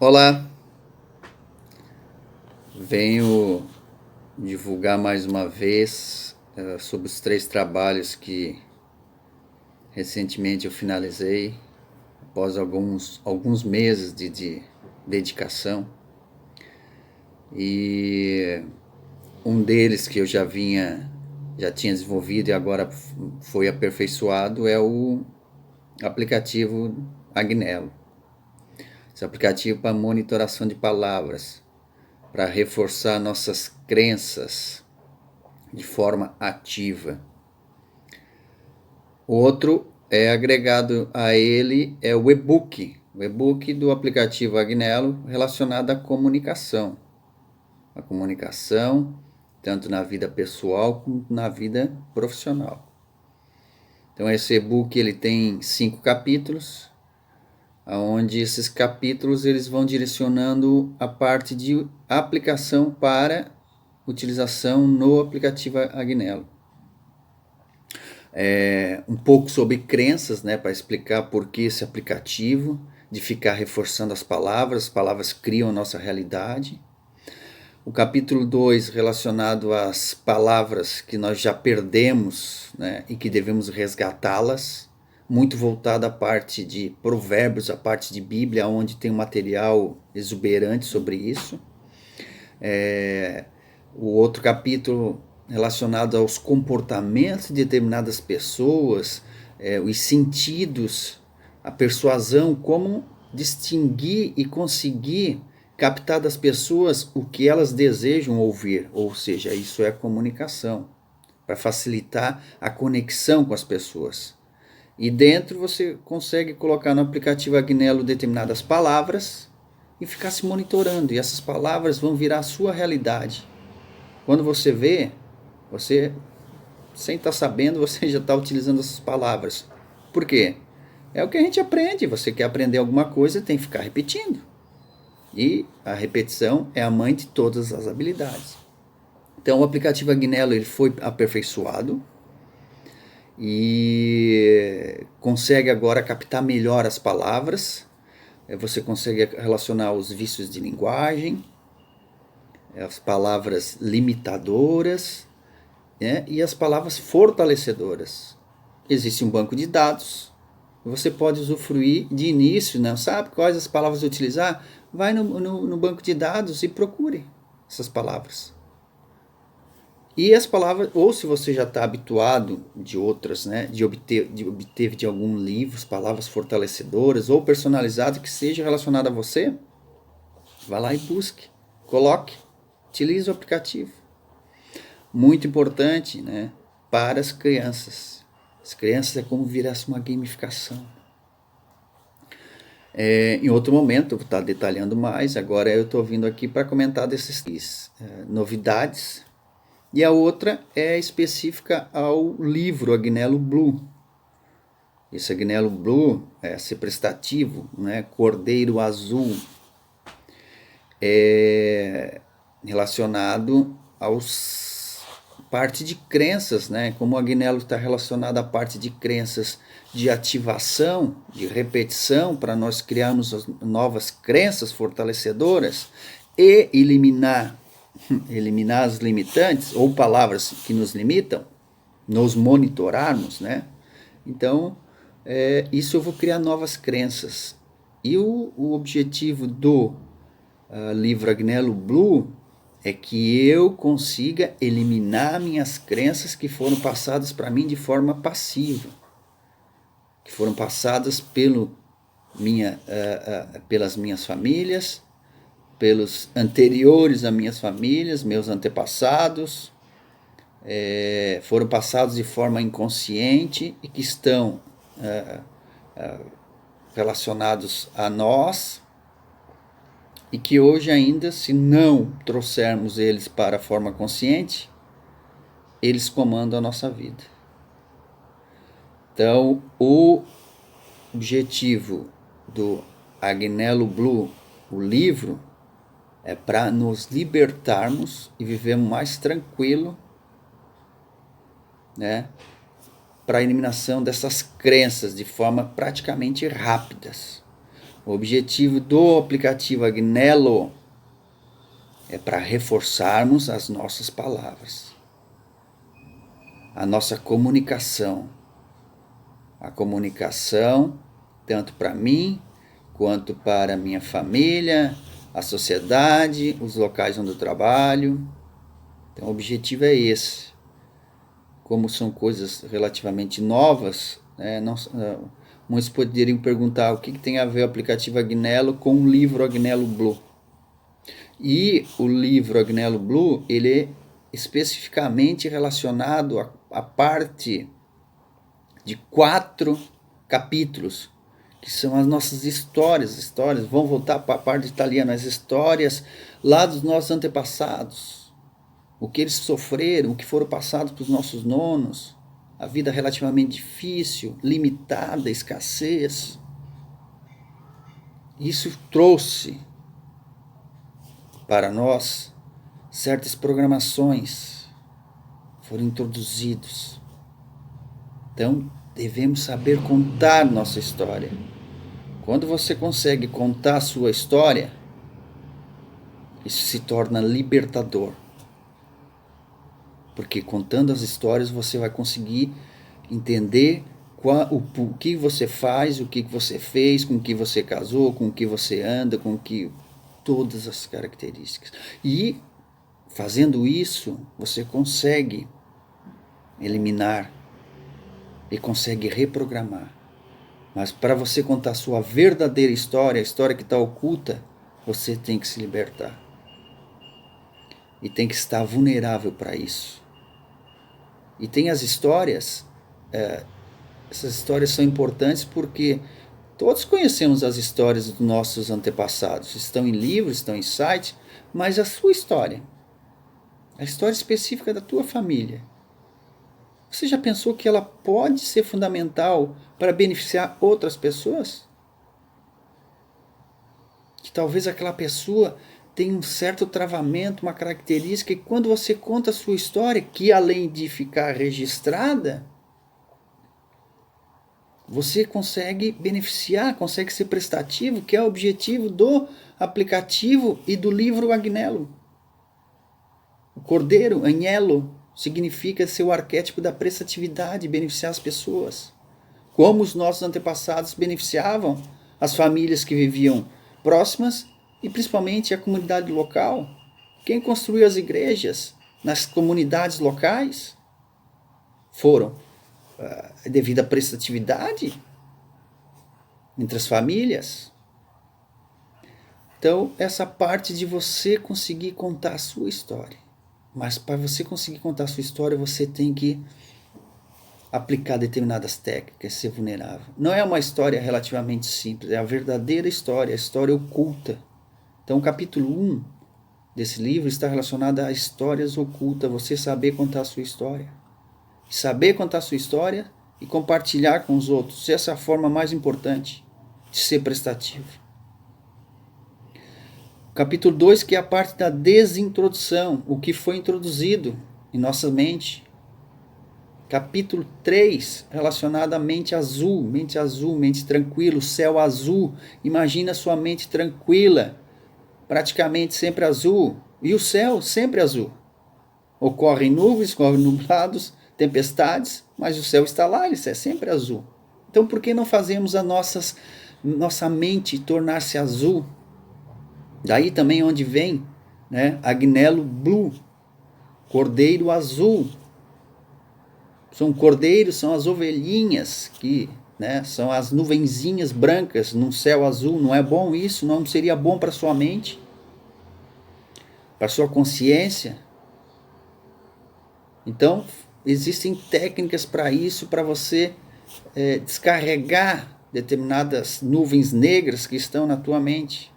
Olá, venho divulgar mais uma vez sobre os 3 trabalhos que recentemente eu finalizei, após alguns meses de dedicação. E um deles que eu já tinha desenvolvido e agora foi aperfeiçoado é o aplicativo Agnello. Esse aplicativo para monitoração de palavras, para reforçar nossas crenças de forma ativa. O outro é agregado a ele é o e-book do aplicativo Agnello relacionado à comunicação. A comunicação, tanto na vida pessoal como na vida profissional. Então esse e-book ele tem 5 capítulos, onde esses capítulos eles vão direcionando a parte de aplicação para utilização no aplicativo Agnello. Um pouco sobre crenças, né, para explicar por que esse aplicativo, de ficar reforçando as palavras criam a nossa realidade. O capítulo 2 relacionado às palavras que nós já perdemos, né, e que devemos resgatá-las, muito voltado à parte de provérbios, à parte de Bíblia, onde tem um material exuberante sobre isso. O outro capítulo relacionado aos comportamentos de determinadas pessoas, os sentidos, a persuasão, como distinguir e conseguir captar das pessoas o que elas desejam ouvir, ou seja, isso é comunicação, para facilitar a conexão com as pessoas. E dentro você consegue colocar no aplicativo Agnello determinadas palavras e ficar se monitorando, e essas palavras vão virar a sua realidade. Quando você vê, você, sem estar sabendo, você já está utilizando essas palavras. Por quê? É o que a gente aprende. Você quer aprender alguma coisa, tem que ficar repetindo. E a repetição é a mãe de todas as habilidades. Então o aplicativo Agnello ele foi aperfeiçoado e consegue agora captar melhor as palavras. Você consegue relacionar os vícios de linguagem, as palavras limitadoras, né, e as palavras fortalecedoras. Existe um banco de dados, você pode usufruir de início, não sabe quais as palavras utilizar? Vai no banco de dados e procure essas palavras. E as palavras, ou se você já está habituado de outras, né, de obter de algum livro, palavras fortalecedoras ou personalizadas que seja relacionada a você, vá lá e busque, coloque, utilize o aplicativo. Muito importante, né, para as crianças. As crianças é como virasse uma gamificação. Em outro momento eu vou estar detalhando mais, agora eu estou vindo aqui para comentar dessas novidades. E a outra é específica ao livro Agnello Blue. Esse Agnello Blue é ser prestativo, né? Cordeiro Azul, é relacionado aos parte de crenças, né? Como o Agnello está relacionado à parte de crenças de ativação, de repetição, para nós criarmos as novas crenças fortalecedoras e eliminar as limitantes ou palavras que nos limitam, nos monitorarmos, né? Então, isso eu vou criar novas crenças. E o objetivo do livro Agnello Blue é que eu consiga eliminar minhas crenças que foram passadas para mim de forma passiva, que foram passadas pelas minhas famílias, pelos anteriores a minhas famílias, meus antepassados, foram passados de forma inconsciente e que estão relacionados a nós e que hoje ainda, se não trouxermos eles para a forma consciente, eles comandam a nossa vida. Então, o objetivo do Agnello Blue, o livro, é para nos libertarmos e vivermos mais tranquilo, né, para a eliminação dessas crenças de forma praticamente rápidas. O objetivo do aplicativo Agnello é para reforçarmos as nossas palavras, a nossa comunicação. A comunicação, tanto para mim, quanto para a minha família, a sociedade, os locais onde eu trabalho. Então, o objetivo é esse. Como são coisas relativamente novas, muitos poderiam perguntar o que tem a ver o aplicativo Agnello com o livro Agnello Blue. E o livro Agnello Blue, ele é especificamente relacionado à parte de 4 capítulos, que são as nossas histórias, vão voltar para a parte italiana, as histórias lá dos nossos antepassados, o que eles sofreram, o que foram passados para os nossos nonos, a vida relativamente difícil, limitada, escassez. Isso trouxe para nós certas programações, foram introduzidos. Então, devemos saber contar nossa história. Quando você consegue contar a sua história, isso se torna libertador. Porque contando as histórias você vai conseguir entender o que você faz, o que você fez, com que você casou, com que você anda, com que todas as características. E fazendo isso, você consegue eliminar e consegue reprogramar. Mas para você contar a sua verdadeira história, a história que está oculta, você tem que se libertar. E tem que estar vulnerável para isso. E tem as histórias, essas histórias são importantes porque todos conhecemos as histórias dos nossos antepassados. Estão em livros, estão em sites, mas a sua história, a história específica da tua família, você já pensou que ela pode ser fundamental para beneficiar outras pessoas? Que talvez aquela pessoa tenha um certo travamento, uma característica, e quando você conta a sua história, que além de ficar registrada, você consegue beneficiar, consegue ser prestativo, que é o objetivo do aplicativo e do livro Agnello. O cordeiro, Agnello, significa ser o arquétipo da prestatividade, beneficiar as pessoas. Como os nossos antepassados beneficiavam as famílias que viviam próximas e principalmente a comunidade local. Quem construiu as igrejas nas comunidades locais foram devido à prestatividade entre as famílias. Então, essa parte de você conseguir contar a sua história. Mas para você conseguir contar a sua história, você tem que aplicar determinadas técnicas, ser vulnerável. Não é uma história relativamente simples, é a verdadeira história, a história oculta. Então, o capítulo 1 desse livro está relacionado a histórias ocultas, você saber contar a sua história. Saber contar a sua história e compartilhar com os outros. Essa é a forma mais importante de ser prestativo. Capítulo 2, que é a parte da desintrodução, o que foi introduzido em nossa mente. Capítulo 3, relacionado à mente azul, mente tranquila, céu azul. Imagina sua mente tranquila, praticamente sempre azul, e o céu sempre azul. Ocorrem nuvens, ocorrem nublados, tempestades, mas o céu está lá, ele é sempre azul. Então por que não fazemos a nossa mente tornar-se azul? Daí também onde vem, Agnello Blue, cordeiro azul. São cordeiros, são as ovelhinhas, que são as nuvenzinhas brancas num céu azul. Não é bom isso? Não seria bom para sua mente? Para sua consciência? Então, existem técnicas para isso, para você descarregar determinadas nuvens negras que estão na tua mente.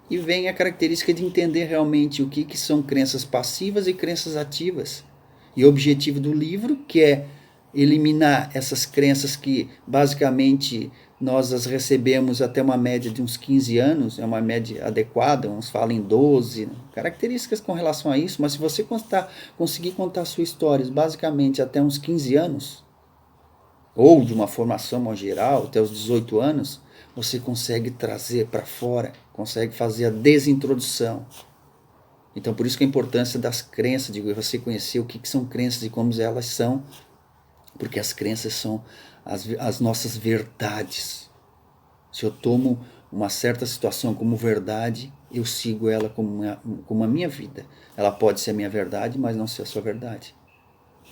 E vem a característica de entender realmente o que são crenças passivas e crenças ativas. E o objetivo do livro, que é eliminar essas crenças que basicamente nós as recebemos até uma média de uns 15 anos, é uma média adequada, uns falam em 12, características com relação a isso, mas se você conseguir contar suas histórias basicamente até uns 15 anos, ou de uma formação geral, até os 18 anos, você consegue trazer para fora, consegue fazer a desintrodução. Então, por isso que a importância das crenças, de você conhecer o que são crenças e como elas são, porque as crenças são as nossas verdades. Se eu tomo uma certa situação como verdade, eu sigo ela como a minha vida. Ela pode ser a minha verdade, mas não ser a sua verdade.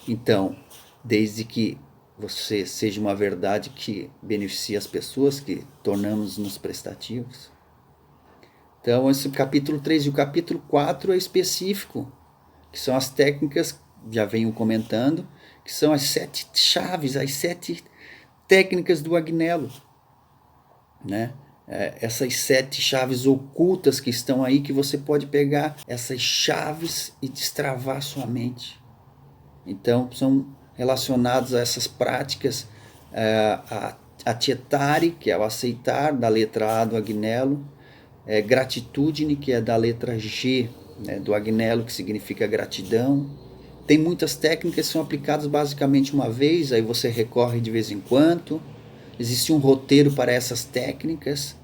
Então, desde que você seja uma verdade que beneficie as pessoas, que tornamos-nos prestativos. Então, esse capítulo 3 e o capítulo 4 é específico, que são as técnicas, já venho comentando, que são as 7 chaves, as 7 técnicas do Agnello, né? Essas 7 chaves ocultas que estão aí, que você pode pegar essas chaves e destravar sua mente. Então, são relacionados a essas práticas, a Tietare, que é o aceitar, da letra A do Agnello, Gratitudine, que é da letra G, né, do Agnello, que significa gratidão. Tem muitas técnicas que são aplicadas basicamente uma vez, aí você recorre de vez em quando. Existe um roteiro para essas técnicas,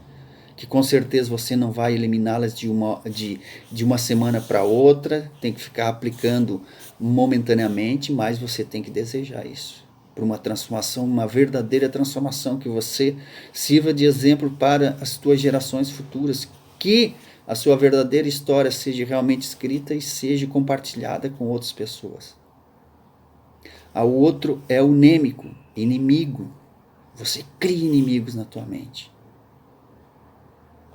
que com certeza você não vai eliminá-las de uma semana para outra, tem que ficar aplicando momentaneamente, mas você tem que desejar isso, para uma transformação, uma verdadeira transformação, que você sirva de exemplo para as suas gerações futuras, que a sua verdadeira história seja realmente escrita e seja compartilhada com outras pessoas. O outro é o nêmico, inimigo. Você cria inimigos na tua mente,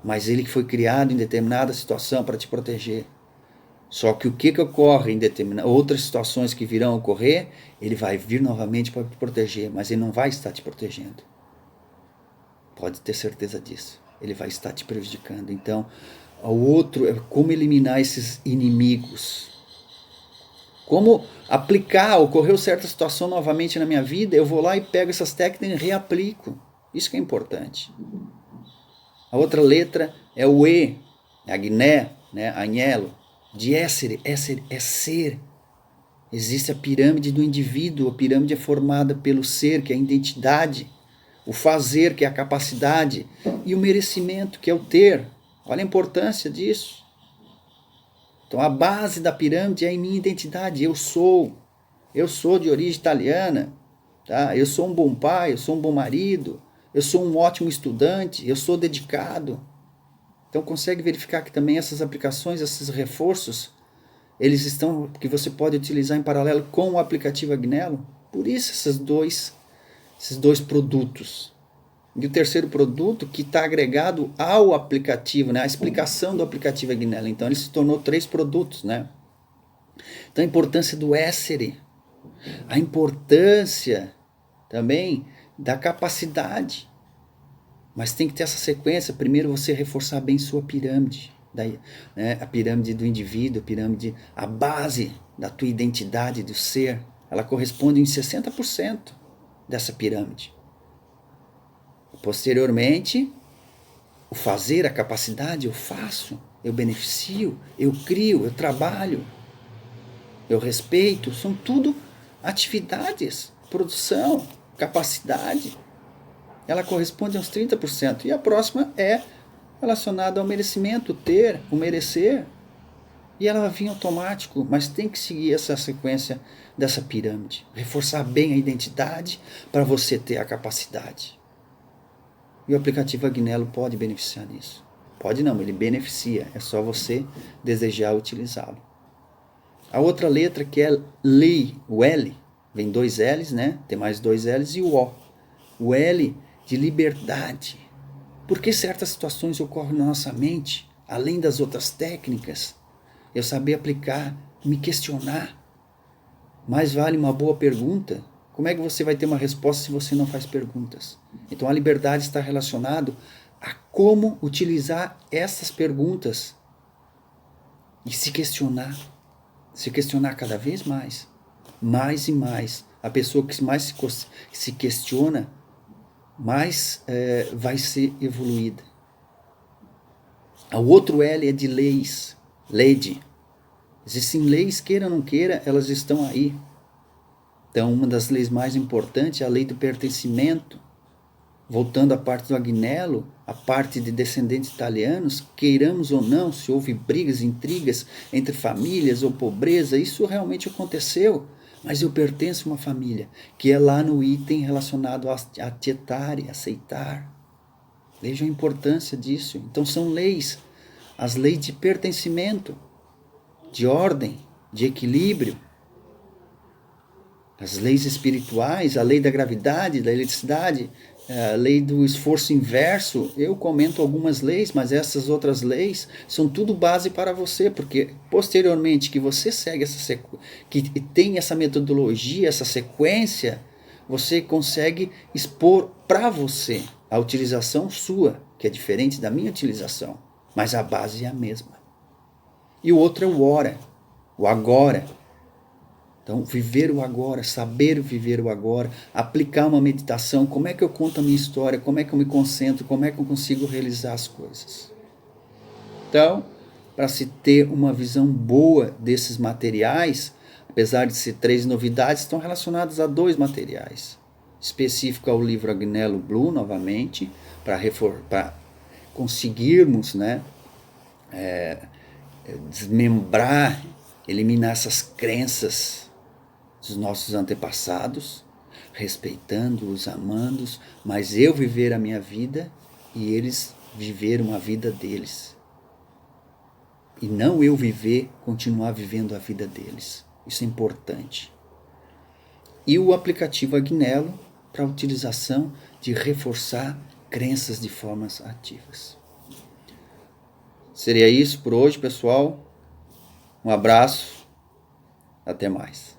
mas ele foi criado em determinada situação para te proteger. Só que o que ocorre em determinadas outras situações que virão ocorrer, ele vai vir novamente para te proteger, mas ele não vai estar te protegendo. Pode ter certeza disso. Ele vai estar te prejudicando. Então, o outro é como eliminar esses inimigos. Como aplicar, ocorreu certa situação novamente na minha vida, eu vou lá e pego essas técnicas e reaplico. Isso que é importante. A outra letra é o E, Agné, né, Agnello, de essere, essere é ser. Existe a pirâmide do indivíduo, a pirâmide é formada pelo ser, que é a identidade, o fazer, que é a capacidade, e o merecimento, que é o ter. Olha a importância disso. Então a base da pirâmide é em minha identidade, eu sou de origem italiana, tá? Eu sou um bom pai, eu sou um bom marido, eu sou um ótimo estudante, eu sou dedicado. Então consegue verificar que também essas aplicações, esses reforços, eles estão, que você pode utilizar em paralelo com o aplicativo Agnello. Por isso esses dois produtos. E o terceiro produto que está agregado ao aplicativo, né? A explicação do aplicativo Agnello. Então ele se tornou 3 produtos, né? Então a importância do essere, a importância também da capacidade. Mas tem que ter essa sequência. Primeiro você reforçar bem sua pirâmide, né? A pirâmide do indivíduo, a base da tua identidade, do ser. Ela corresponde em 60% dessa pirâmide. Posteriormente, o fazer, a capacidade, eu faço, eu beneficio, eu crio, eu trabalho, eu respeito, são tudo atividades, produção, capacidade. Ela corresponde aos 30%. E a próxima é relacionada ao merecimento, ter, o merecer. E ela vai vir automático, mas tem que seguir essa sequência dessa pirâmide. Reforçar bem a identidade para você ter a capacidade. E o aplicativo Agnello pode beneficiar nisso. Pode não, ele beneficia. É só você desejar utilizá-lo. A outra letra que é LI, o L, vem 2 L's, né? Tem mais 2 L's e o O. O L de liberdade. Por que certas situações ocorrem na nossa mente, além das outras técnicas? Eu saber aplicar, me questionar. Mais vale uma boa pergunta. Como é que você vai ter uma resposta se você não faz perguntas? Então a liberdade está relacionado a como utilizar essas perguntas e se questionar cada vez mais e mais. A pessoa que mais se questiona, mais vai ser evoluída. O outro L é de leis, lei. Existem leis, queira ou não queira, elas estão aí. Então, uma das leis mais importantes é a lei do pertencimento. Voltando à parte do Agnello, a parte de descendentes italianos, queiramos ou não, se houve brigas, intrigas entre famílias ou pobreza, isso realmente aconteceu. Mas eu pertenço a uma família, que é lá no item relacionado a accettare, aceitar. Veja a importância disso. Então são leis, as leis de pertencimento, de ordem, de equilíbrio. As leis espirituais, a lei da gravidade, da eletricidade, a lei do esforço inverso. Eu comento algumas leis, mas essas outras leis são tudo base para você, porque posteriormente que você segue que tem essa metodologia, essa sequência, você consegue expor para você a utilização sua, que é diferente da minha utilização, mas a base é a mesma. E o outro é o ora, o agora. Então, viver o agora, saber viver o agora, aplicar uma meditação, como é que eu conto a minha história, como é que eu me concentro, como é que eu consigo realizar as coisas. Então, para se ter uma visão boa desses materiais, apesar de ser 3 novidades, estão relacionadas a 2 materiais. Específico ao livro Agnello Blue, novamente, para conseguirmos, né, desmembrar, eliminar essas crenças dos nossos antepassados, respeitando-os, amando-os, mas eu viver a minha vida e eles viveram a vida deles. E não eu continuar vivendo a vida deles. Isso é importante. E o aplicativo Agnello para a utilização de reforçar crenças de formas ativas. Seria isso por hoje, pessoal. Um abraço. Até mais.